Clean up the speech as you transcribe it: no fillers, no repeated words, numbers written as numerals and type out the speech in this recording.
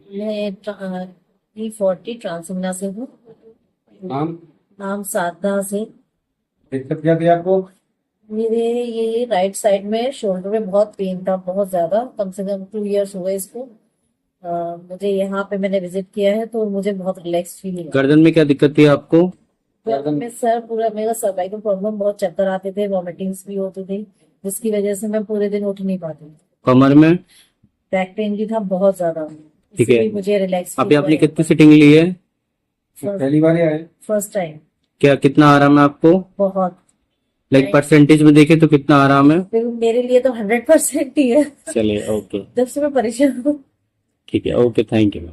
मैं E40 ट्रांसमिना से हूँ। नाम? नाम साधना से। दिक्कत क्या थी आपको? मेरे ये राइट साइड में शोल्डर में बहुत पेन था, बहुत ज्यादा। कम से कम 2 इयर्स हुए इसको। मुझे यहाँ पे मैंने विजिट किया है तो मुझे बहुत रिलैक्स फील हुआ। गर्दन में क्या दिक्कत थी आपको? गर्दन में सर पूरा मेरा सर्वाइकल प्रॉब्लम, बहुत चक्कर आते थे, वॉमिटिंग्स भी होती थी, जिसकी वजह से मैं पूरे दिन उठ नहीं पाती। कमर में? बैक पेन भी था बहुत ज्यादा। ठीक इससे है। भी मुझे रिलैक्स अभी फील आपने हुआ। कितनी सिटिंग ली है? पहली बार ही आए? First time. क्या कितना आराम है आपको? बहुत। लाइक परसेंटेज में देखे तो कितना आराम है? मेरे लिए तो 100% ही है। चलिए, ओके। जब से मैं परेशान हूँ। ठीक है, ओके, थैंक यू।